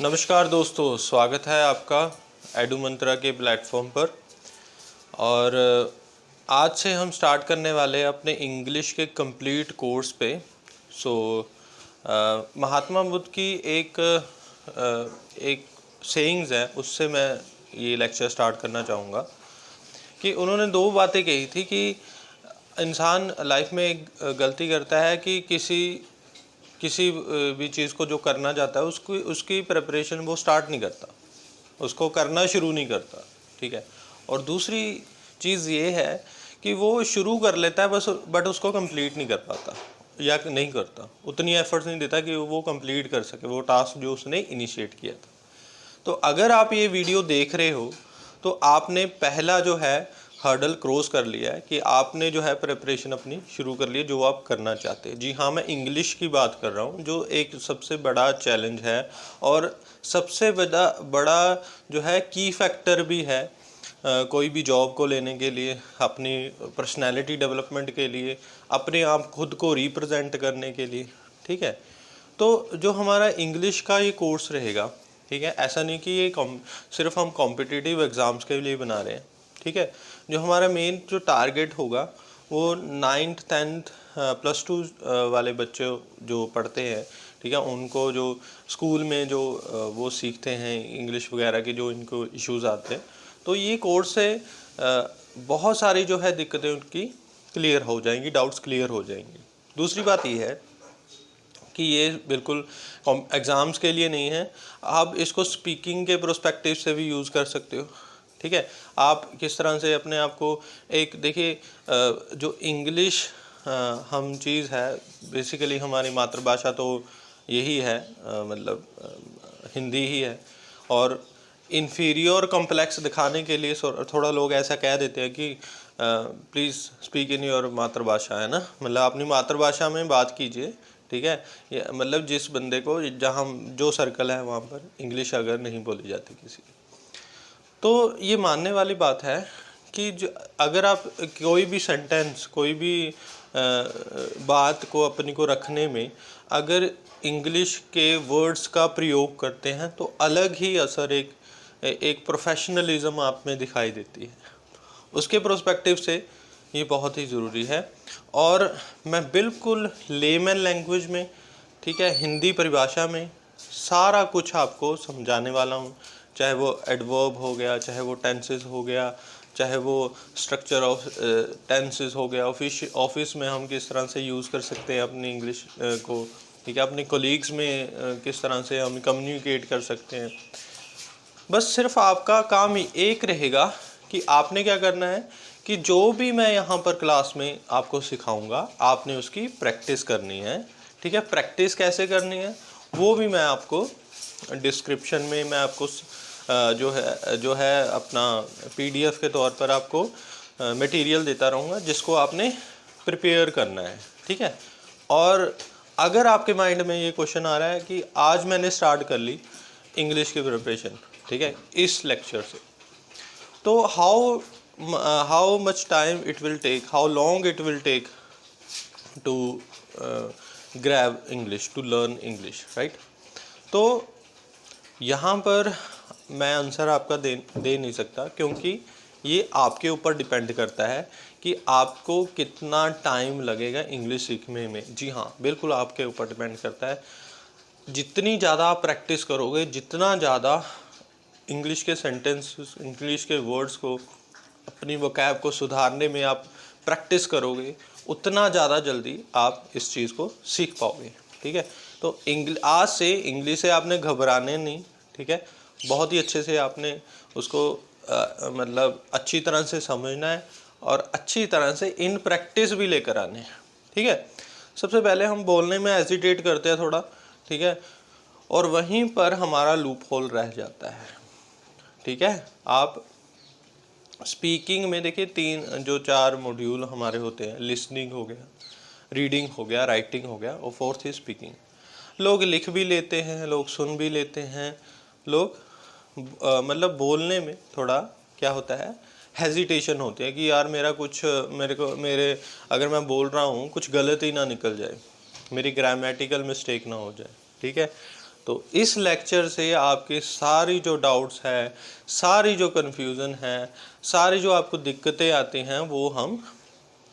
नमस्कार दोस्तों, स्वागत है आपका एडू मंत्रा के प्लेटफॉर्म पर। और आज से हम स्टार्ट करने वाले हैं अपने इंग्लिश के कंप्लीट कोर्स पे। महात्मा बुद्ध की एक सेइंग्स है, उससे मैं ये लेक्चर स्टार्ट करना चाहूँगा कि उन्होंने दो बातें कही थी कि इंसान लाइफ में एक गलती करता है कि किसी भी चीज़ को जो करना चाहता है उसकी प्रिपरेशन वो स्टार्ट नहीं करता, उसको करना शुरू नहीं करता। ठीक है। और दूसरी चीज़ ये है कि वो शुरू कर लेता है बस, बट उसको कंप्लीट नहीं कर पाता या नहीं करता, उतनी एफर्ट्स नहीं देता कि वो कंप्लीट कर सके वो टास्क जो उसने इनिशिएट किया था। तो अगर आप ये वीडियो देख रहे हो तो आपने पहला जो है हर्डल क्रॉस कर लिया है कि आपने जो है प्रिपरेशन अपनी शुरू कर ली है जो आप करना चाहते हैं। जी हाँ, मैं इंग्लिश की बात कर रहा हूँ जो एक सबसे बड़ा चैलेंज है और सबसे बड़ा जो है की फैक्टर भी है कोई भी जॉब को लेने के लिए, अपनी पर्सनैलिटी डेवलपमेंट के लिए, अपने आप खुद को रिप्रेजेंट करने के लिए। ठीक है। तो जो हमारा इंग्लिश का ये कोर्स रहेगा, ठीक है, ऐसा नहीं कि ये सिर्फ हम कॉम्पिटिटिव एग्ज़ाम्स के लिए बना रहे हैं। ठीक है। जो हमारा मेन जो टारगेट होगा वो 9th 10th +2 वाले बच्चे जो पढ़ते हैं, ठीक है, उनको जो स्कूल में जो वो सीखते हैं इंग्लिश वगैरह के जो इनको इश्यूज़ आते हैं, तो ये कोर्स से बहुत सारी जो है दिक्कतें उनकी क्लियर हो जाएंगी, डाउट्स क्लियर हो जाएंगी। दूसरी बात ये है कि ये बिल्कुल एग्ज़ाम्स के लिए नहीं है, आप इसको स्पीकिंग के प्रोस्पेक्टिव से भी यूज़ कर सकते हो। ठीक है। आप किस तरह से अपने आप को एक देखिए, जो इंग्लिश हम चीज़ है, बेसिकली हमारी मातृभाषा तो यही है, मतलब हिंदी ही है। और इन्फीरियर कॉम्प्लेक्स दिखाने के लिए थोड़ा लोग ऐसा कह देते हैं कि प्लीज़ स्पीक इन योर मातृभाषा, है ना, मतलब अपनी मातृभाषा में बात कीजिए। ठीक है। मतलब जिस बंदे को जहाँ जो सर्कल है वहाँ पर इंग्लिश अगर नहीं बोली जाती किसी, तो ये मानने वाली बात है कि अगर आप कोई भी सेंटेंस, कोई भी बात को अपनी को रखने में अगर इंग्लिश के वर्ड्स का प्रयोग करते हैं तो अलग ही असर एक प्रोफेशनलिज्म आप में दिखाई देती है। उसके प्रोस्पेक्टिव से ये बहुत ही ज़रूरी है। और मैं बिल्कुल लेमन लैंग्वेज में, ठीक है, हिंदी परिभाषा में सारा कुछ आपको समझाने वाला हूँ, चाहे वो एडवर्ब हो गया, चाहे वो टेंसेस हो गया, चाहे वो स्ट्रक्चर ऑफ टेंसेस हो गया, ऑफिस में हम किस तरह से यूज़ कर सकते हैं अपनी इंग्लिश को, ठीक है, अपने कोलीग्स में किस तरह से हम कम्युनिकेट कर सकते हैं। बस सिर्फ आपका काम ही एक रहेगा कि आपने क्या करना है कि जो भी मैं यहाँ पर क्लास में आपको सिखाऊंगा आपने उसकी प्रैक्टिस करनी है। ठीक है। प्रैक्टिस कैसे करनी है वो भी मैं आपको डिस्क्रिप्शन में मैं आपको जो है अपना PDF के तौर पर आपको मटेरियल देता रहूँगा जिसको आपने प्रिपेयर करना है। ठीक है। और अगर आपके माइंड में ये क्वेश्चन आ रहा है कि आज मैंने स्टार्ट कर ली इंग्लिश की प्रिपरेशन, ठीक है, इस लेक्चर से, तो how much time it will take, how long it will take to grab English, to learn English, right. तो यहाँ पर मैं आंसर आपका दे नहीं सकता क्योंकि ये आपके ऊपर डिपेंड करता है कि आपको कितना टाइम लगेगा इंग्लिश सीखने में। जी हाँ, बिल्कुल आपके ऊपर डिपेंड करता है। जितनी ज़्यादा आप प्रैक्टिस करोगे, जितना ज़्यादा इंग्लिश के सेंटेंसेस, इंग्लिश के वर्ड्स को, अपनी वोकैब को सुधारने में आप प्रैक्टिस करोगे, उतना ज़्यादा जल्दी आप इस चीज़ को सीख पाओगे। ठीक है। तो आज से इंग्लिश से आपने घबराने नहीं, ठीक है, बहुत ही अच्छे से आपने उसको मतलब अच्छी तरह से समझना है और अच्छी तरह से इन प्रैक्टिस भी लेकर आने हैं। ठीक है। सबसे पहले हम बोलने में हेजिटेट करते हैं थोड़ा, ठीक है, और वहीं पर हमारा लूप होल रह जाता है। ठीक है। आप स्पीकिंग में देखिए 4 मॉड्यूल हमारे होते हैं, लिसनिंग हो गया, रीडिंग हो गया, राइटिंग हो गया, और 4th ही स्पीकिंग। लोग लिख भी लेते हैं, लोग सुन भी लेते हैं, लोग मतलब बोलने में थोड़ा क्या होता है, हेजिटेशन होती है कि यार मेरे अगर मैं बोल रहा हूँ कुछ गलत ही ना निकल जाए, मेरी ग्रामेटिकल मिस्टेक ना हो जाए। ठीक है। तो इस लेक्चर से आपके सारी जो डाउट्स है, सारी जो कन्फ्यूज़न है, सारी जो आपको दिक्कतें आती हैं वो हम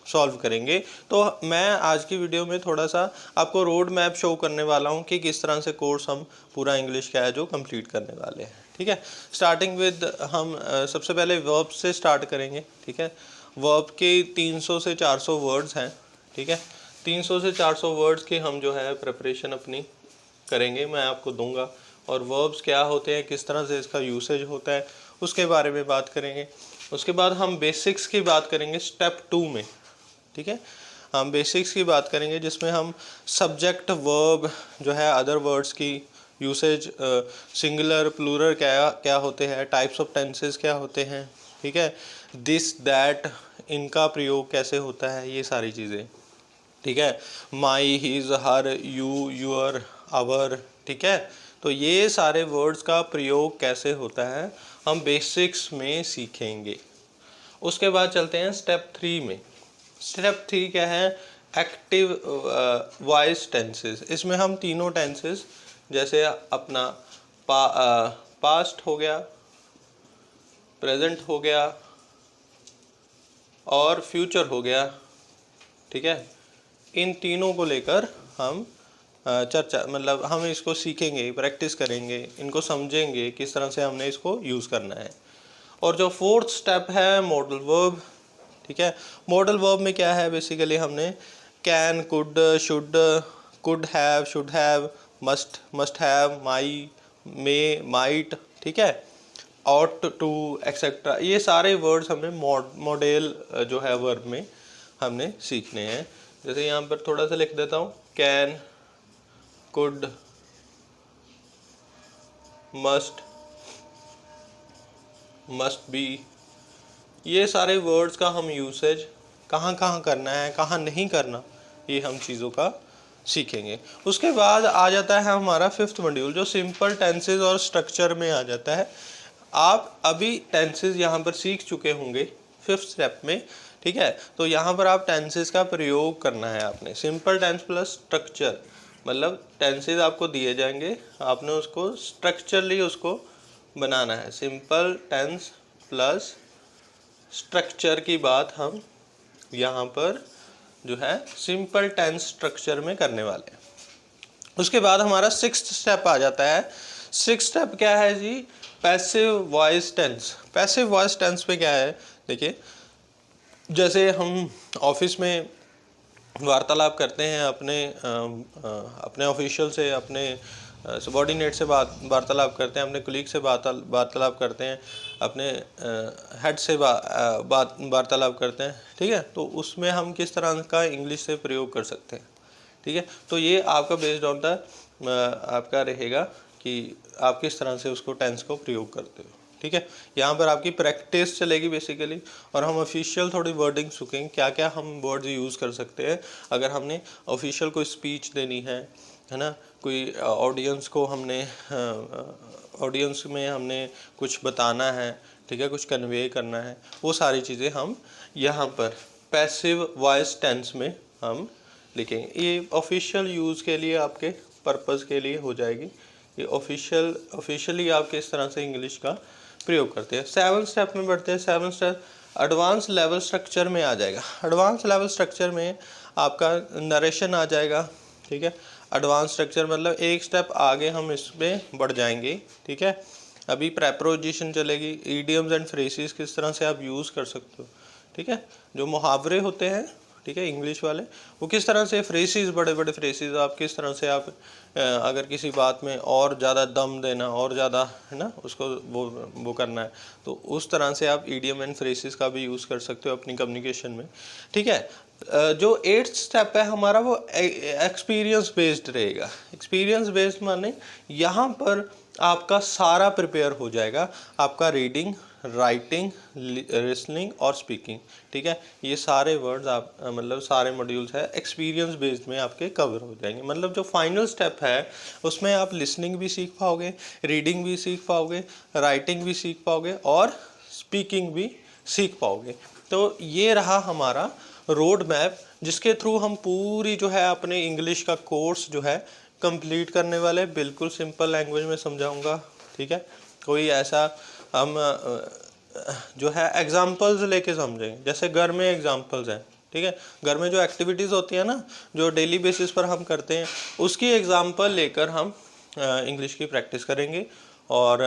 सॉल्व करेंगे। तो मैं आज की वीडियो में थोड़ा सा आपको रोड मैप शो करने वाला हूँ कि किस तरह से कोर्स हम पूरा इंग्लिश का है जो कंप्लीट करने वाले हैं। ठीक है, स्टार्टिंग विद हम सबसे पहले वर्ब से स्टार्ट करेंगे। ठीक है, वर्ब के 300 से 400 वर्ड्स हैं। ठीक है, 300 से 400 वर्ड्स की हम जो है प्रिपरेशन अपनी करेंगे, मैं आपको दूंगा। और वर्ब्स क्या होते हैं, किस तरह से इसका यूसेज होता है, उसके बारे में बात करेंगे। उसके बाद हम बेसिक्स की बात करेंगे स्टेप 2 में। ठीक है, हम बेसिक्स की बात करेंगे जिसमें हम सब्जेक्ट वर्ब जो है अदर वर्ड्स की यूसेज, सिंगुलर प्लूरल क्या क्या होते हैं, टाइप्स ऑफ टेंसेस क्या होते हैं। ठीक है, दिस दैट इनका प्रयोग कैसे होता है, ये सारी चीज़ें। ठीक है, my, his, her, you, your, our. ठीक है, तो ये सारे वर्ड्स का प्रयोग कैसे होता है हम बेसिक्स में सीखेंगे। उसके बाद चलते हैं स्टेप 3 में। स्टेप 3 क्या है, एक्टिव वॉइस टेंसेस। इसमें हम तीनों टेंसेस जैसे अपना पास्ट हो गया, प्रेजेंट हो गया और फ्यूचर हो गया। ठीक है, इन तीनों को लेकर हम चर्चा, मतलब हम इसको सीखेंगे, प्रैक्टिस करेंगे, इनको समझेंगे किस तरह से हमने इसको यूज़ करना है। और जो 4th स्टेप है मॉडल वर्ब। ठीक है, मॉडल वर्ब में क्या है, बेसिकली हमने can, could, should, could have, should have, must have, my, may, might. ठीक है, ऑट टू, एक्सेट्रा, ये सारे वर्ड्स हमने मॉडल जो है वर्ब में हमने सीखने हैं। जैसे यहाँ पर थोड़ा सा लिख देता हूँ, कैन, कुड, मस्ट बी, ये सारे वर्ड्स का हम यूसेज कहाँ कहाँ करना है, कहाँ नहीं करना, ये हम चीज़ों का सीखेंगे। उसके बाद आ जाता है हमारा 5th मॉड्यूल जो सिंपल टेंसेस और स्ट्रक्चर में आ जाता है। आप अभी टेंसेस यहाँ पर सीख चुके होंगे 5th स्टेप में। ठीक है, तो यहाँ पर आप टेंसेस का प्रयोग करना है आपने। सिंपल टेंस प्लस स्ट्रक्चर, मतलब टेंसेस आपको दिए जाएंगे, आपने उसको स्ट्रक्चरली उसको बनाना है। सिंपल टेंस प्लस स्ट्रक्चर की बात हम यहाँ पर जो है सिंपल टेंस स्ट्रक्चर में करने वाले हैं। उसके बाद हमारा 6th स्टेप आ जाता है। 6th स्टेप क्या है जी, passive voice tense. Passive voice tense पे क्या है, देखिए जैसे हम ऑफिस में वार्तालाप करते हैं अपने ऑफिशियल से, अपने सबॉर्डिनेट से वार्तालाप करते हैं, अपने कुलीग से वार्तालाप करते हैं, अपने हेड से वार्तालाप करते हैं। ठीक है, तो उसमें हम किस तरह का इंग्लिश से प्रयोग कर सकते हैं। ठीक है, तो ये आपका बेस्ड ऑन द आपका रहेगा कि आप किस तरह से उसको टेंस को प्रयोग करते हो। ठीक है, यहाँ पर आपकी प्रैक्टिस चलेगी बेसिकली, और हम ऑफिशियल थोड़ी वर्डिंग सीखेंगे, क्या क्या हम वर्ड्स यूज़ कर सकते हैं अगर हमने ऑफिशियल कोई स्पीच देनी है ना, कोई ऑडियंस को हमने ऑडियंस में हमने कुछ बताना है। ठीक है, कुछ कन्वे करना है, वो सारी चीज़ें हम यहाँ पर पैसिव वॉइस टेंस में हम लिखेंगे। ये ऑफिशियल यूज़ के लिए, आपके पर्पज़ के लिए हो जाएगी। ये ऑफिशियली आप किस तरह से इंग्लिश का प्रयोग करते हैं। 7th स्टेप में बढ़ते हैं। 7th step advance level structure में आ जाएगा। एडवांस लेवल स्ट्रक्चर में आपका नरेशन आ जाएगा। ठीक है, एडवांस स्ट्रक्चर मतलब एक स्टेप आगे हम इसमें बढ़ जाएंगे। ठीक है, अभी प्रेपोजिशन चलेगी, ईडियम्स एंड फ्रेजेस किस तरह से आप यूज़ कर सकते हो। ठीक है, जो मुहावरे होते हैं, ठीक है, इंग्लिश वाले, वो किस तरह से फ्रेजेस, बड़े बड़े फ्रेजेस आप किस तरह से आप अगर किसी बात में और ज़्यादा दम देना, और ज़्यादा है ना उसको वो करना है, तो उस तरह से आप ईडियम एंड फ्रेजेस का भी यूज़ कर सकते हो अपनी कम्युनिकेशन में। ठीक है, जो 8th स्टेप है हमारा वो एक्सपीरियंस बेस्ड रहेगा। एक्सपीरियंस बेस्ड माने यहाँ पर आपका सारा प्रिपेयर हो जाएगा, आपका रीडिंग, राइटिंग, लिसनिंग और स्पीकिंग। ठीक है, ये सारे वर्ड्स आप मतलब सारे मॉड्यूल्स है एक्सपीरियंस बेस्ड में आपके कवर हो जाएंगे। मतलब जो फाइनल स्टेप है उसमें आप लिसनिंग भी सीख पाओगे, रीडिंग भी सीख पाओगे, राइटिंग भी सीख पाओगे और स्पीकिंग भी सीख पाओगे। तो ये रहा हमारा रोड मैप, जिसके थ्रू हम पूरी जो है अपने इंग्लिश का कोर्स जो है कंप्लीट करने वाले बिल्कुल सिंपल लैंग्वेज में समझाऊंगा, ठीक है। कोई ऐसा हम जो है एग्जांपल्स लेके समझेंगे, जैसे घर में एग्जांपल्स हैं, ठीक है। घर में जो एक्टिविटीज़ होती है ना, जो डेली बेसिस पर हम करते हैं, उसकी एग्जांपल लेकर हम इंग्लिश की प्रैक्टिस करेंगे। और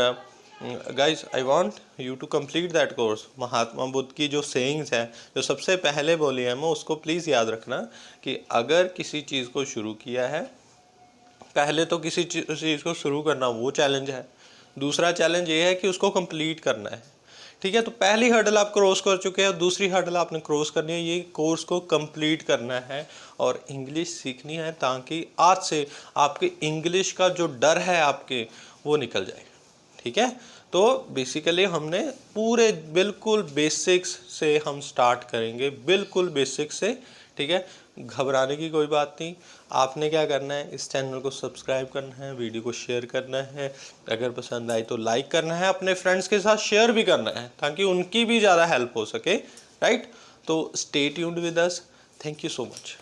guys, I want you to complete that course. Mahatma Buddha की जो सेइंग्स हैं, जो सबसे पहले बोली है, मैं उसको प्लीज़ याद रखना कि अगर किसी चीज़ को शुरू किया है, पहले तो किसी चीज़ को शुरू करना वो चैलेंज है, दूसरा चैलेंज ये है कि उसको कंप्लीट करना है, ठीक है। तो पहली हर्डल आप क्रॉस कर चुके हैं, दूसरी हर्डल आपने क्रॉस करनी है, ये कोर्स को कंप्लीट करना है और इंग्लिश सीखनी है, ताकि आज से आपके इंग्लिश का जो डर है आपके, वो निकल जाए, ठीक है। तो बेसिकली हमने पूरे बिल्कुल बेसिक्स से हम स्टार्ट करेंगे, बिल्कुल बेसिक्स से, ठीक है। घबराने की कोई बात नहीं। आपने क्या करना है, इस चैनल को सब्सक्राइब करना है, वीडियो को शेयर करना है, अगर पसंद आई तो लाइक करना है, अपने फ्रेंड्स के साथ शेयर भी करना है ताकि उनकी भी ज़्यादा हेल्प हो सके, राइट। तो stay tuned with us. Thank you so much.